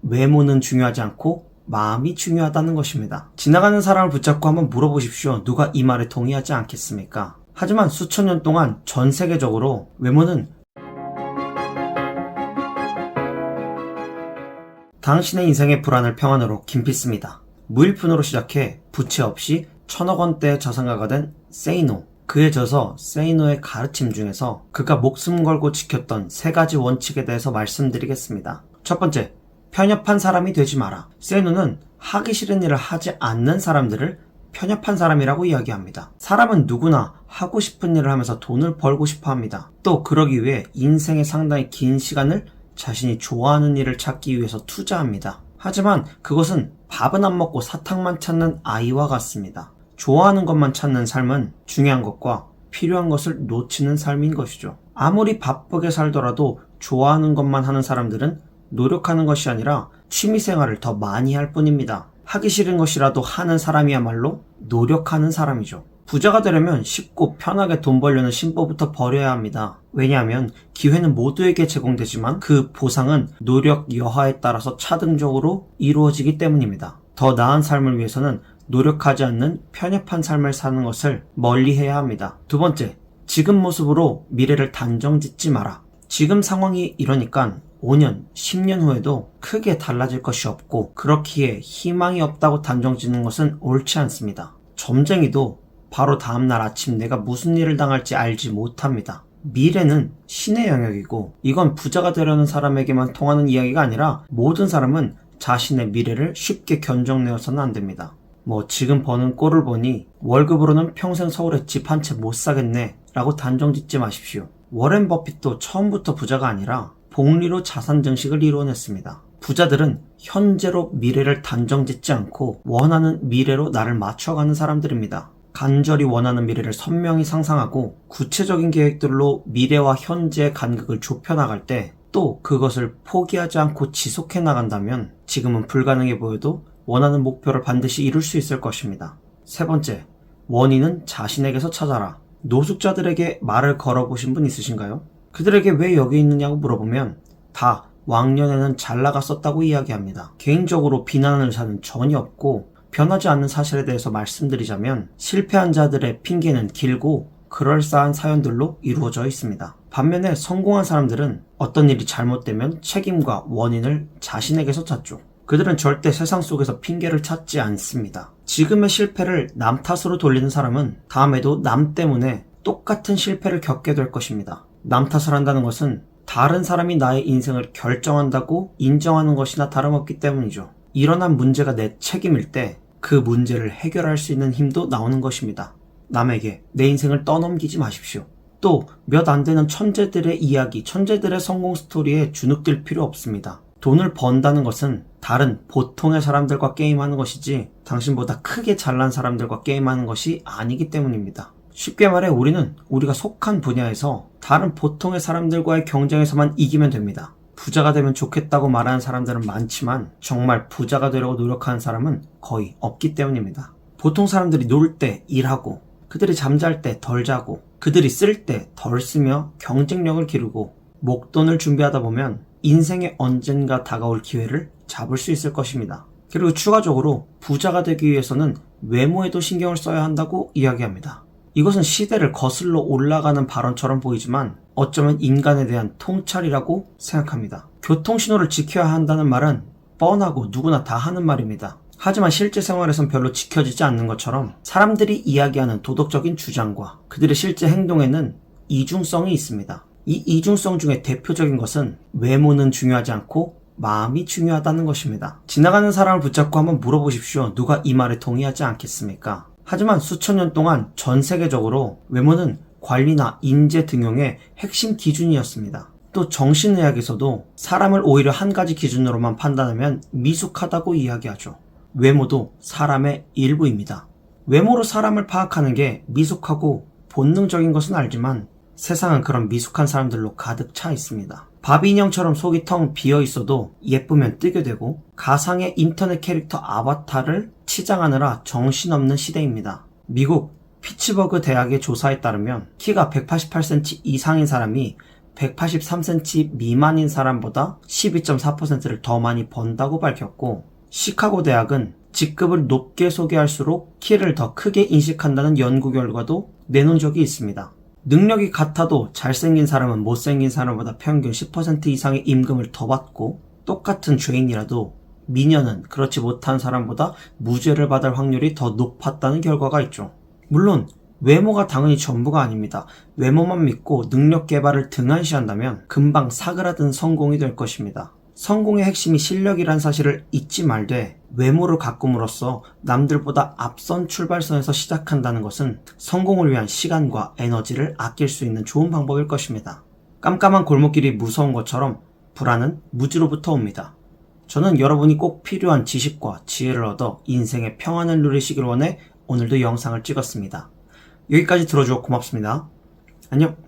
외모는 중요하지 않고 마음이 중요하다는 것입니다. 지나가는 사람을 붙잡고 한번 물어보십시오. 누가 이 말에 동의하지 않겠습니까? 하지만 수천 년 동안 전 세계적으로 외모는 당신의 인생의 불안을 평안으로 김필습니다. 무일푼으로 시작해 부채 없이 1000억 원대의 자산가가 된 세이노. 그에 져서 세이노의 가르침 중에서 그가 목숨 걸고 지켰던 3가지 원칙에 대해서 말씀드리겠습니다. 첫 번째, 편협한 사람이 되지 마라. 세이노는 하기 싫은 일을 하지 않는 사람들을 편협한 사람이라고 이야기합니다. 사람은 누구나 하고 싶은 일을 하면서 돈을 벌고 싶어 합니다. 또 그러기 위해 인생의 상당히 긴 시간을 자신이 좋아하는 일을 찾기 위해서 투자합니다. 하지만 그것은 밥은 안 먹고 사탕만 찾는 아이와 같습니다. 좋아하는 것만 찾는 삶은 중요한 것과 필요한 것을 놓치는 삶인 것이죠. 아무리 바쁘게 살더라도 좋아하는 것만 하는 사람들은 노력하는 것이 아니라 취미생활을 더 많이 할 뿐입니다. 하기 싫은 것이라도 하는 사람이야말로 노력하는 사람이죠. 부자가 되려면 쉽고 편하게 돈 벌려는 심보부터 버려야 합니다. 왜냐하면 기회는 모두에게 제공되지만 그 보상은 노력 여하에 따라서 차등적으로 이루어지기 때문입니다. 더 나은 삶을 위해서는 노력하지 않는 편협한 삶을 사는 것을 멀리해야 합니다. 두 번째, 지금 모습으로 미래를 단정 짓지 마라. 지금 상황이 이러니까 5년, 10년 후에도 크게 달라질 것이 없고 그렇기에 희망이 없다고 단정 짓는 것은 옳지 않습니다. 점쟁이도 바로 다음날 아침 내가 무슨 일을 당할지 알지 못합니다. 미래는 신의 영역이고 이건 부자가 되려는 사람에게만 통하는 이야기가 아니라 모든 사람은 자신의 미래를 쉽게 견적내어서는 안 됩니다. 지금 버는 꼴을 보니 월급으로는 평생 서울에 집 한 채 못 사겠네 라고 단정 짓지 마십시오. 워렌 버핏도 처음부터 부자가 아니라 복리로 자산 증식을 이루어냈습니다. 부자들은 현재로 미래를 단정 짓지 않고 원하는 미래로 나를 맞춰가는 사람들입니다. 간절히 원하는 미래를 선명히 상상하고 구체적인 계획들로 미래와 현재의 간극을 좁혀나갈 때 또 그것을 포기하지 않고 지속해 나간다면 지금은 불가능해 보여도 원하는 목표를 반드시 이룰 수 있을 것입니다. 세 번째, 원인은 자신에게서 찾아라. 노숙자들에게 말을 걸어보신 분 있으신가요? 그들에게 왜 여기 있느냐고 물어보면 다 왕년에는 잘 나갔었다고 이야기합니다. 개인적으로 비난하는 의사는 전혀 없고 변하지 않는 사실에 대해서 말씀드리자면 실패한 자들의 핑계는 길고 그럴싸한 사연들로 이루어져 있습니다. 반면에 성공한 사람들은 어떤 일이 잘못되면 책임과 원인을 자신에게서 찾죠. 그들은 절대 세상 속에서 핑계를 찾지 않습니다. 지금의 실패를 남 탓으로 돌리는 사람은 다음에도 남 때문에 똑같은 실패를 겪게 될 것입니다. 남 탓을 한다는 것은 다른 사람이 나의 인생을 결정한다고 인정하는 것이나 다름없기 때문이죠. 일어난 문제가 내 책임일 때 그 문제를 해결할 수 있는 힘도 나오는 것입니다. 남에게 내 인생을 떠넘기지 마십시오. 또 몇 안 되는 천재들의 이야기, 천재들의 성공 스토리에 주눅들 필요 없습니다. 돈을 번다는 것은 다른 보통의 사람들과 게임하는 것이지 당신보다 크게 잘난 사람들과 게임하는 것이 아니기 때문입니다. 쉽게 말해 우리는 우리가 속한 분야에서 다른 보통의 사람들과의 경쟁에서만 이기면 됩니다. 부자가 되면 좋겠다고 말하는 사람들은 많지만 정말 부자가 되려고 노력하는 사람은 거의 없기 때문입니다. 보통 사람들이 놀 때 일하고 그들이 잠잘 때 덜 자고 그들이 쓸 때 덜 쓰며 경쟁력을 기르고 목돈을 준비하다 보면 인생에 언젠가 다가올 기회를 잡을 수 있을 것입니다. 그리고 추가적으로 부자가 되기 위해서는 외모에도 신경을 써야 한다고 이야기합니다. 이것은 시대를 거슬러 올라가는 발언처럼 보이지만 어쩌면 인간에 대한 통찰이라고 생각합니다. 교통신호를 지켜야 한다는 말은 뻔하고 누구나 다 하는 말입니다. 하지만 실제 생활에선 별로 지켜지지 않는 것처럼 사람들이 이야기하는 도덕적인 주장과 그들의 실제 행동에는 이중성이 있습니다. 이 이중성 중에 대표적인 것은 외모는 중요하지 않고 마음이 중요하다는 것입니다. 지나가는 사람을 붙잡고 한번 물어보십시오. 누가 이 말에 동의하지 않겠습니까? 하지만 수천 년 동안 전 세계적으로 외모는 관리나 인재 등용의 핵심 기준이었습니다. 또 정신의학에서도 사람을 오히려 한 가지 기준으로만 판단하면 미숙하다고 이야기하죠. 외모도 사람의 일부입니다. 외모로 사람을 파악하는 게 미숙하고 본능적인 것은 알지만 세상은 그런 미숙한 사람들로 가득 차 있습니다. 바비 인형처럼 속이 텅 비어 있어도 예쁘면 뜨게 되고 가상의 인터넷 캐릭터 아바타를 치장하느라 정신없는 시대입니다. 미국 피츠버그 대학의 조사에 따르면 키가 188cm 이상인 사람이 183cm 미만인 사람보다 12.4%를 더 많이 번다고 밝혔고, 시카고 대학은 직급을 높게 소개할수록 키를 더 크게 인식한다는 연구 결과도 내놓은 적이 있습니다. 능력이 같아도 잘생긴 사람은 못생긴 사람보다 평균 10% 이상의 임금을 더 받고, 똑같은 죄인이라도 미녀는 그렇지 못한 사람보다 무죄를 받을 확률이 더 높았다는 결과가 있죠. 물론 외모가 당연히 전부가 아닙니다. 외모만 믿고 능력 개발을 등한시한다면 금방 사그라든 성공이 될 것입니다. 성공의 핵심이 실력이란 사실을 잊지 말되 외모를 가꿈으로써 남들보다 앞선 출발선에서 시작한다는 것은 성공을 위한 시간과 에너지를 아낄 수 있는 좋은 방법일 것입니다. 깜깜한 골목길이 무서운 것처럼 불안은 무지로부터 옵니다. 저는 여러분이 꼭 필요한 지식과 지혜를 얻어 인생의 평안을 누리시길 원해 오늘도 영상을 찍었습니다. 여기까지 들어주어 고맙습니다. 안녕.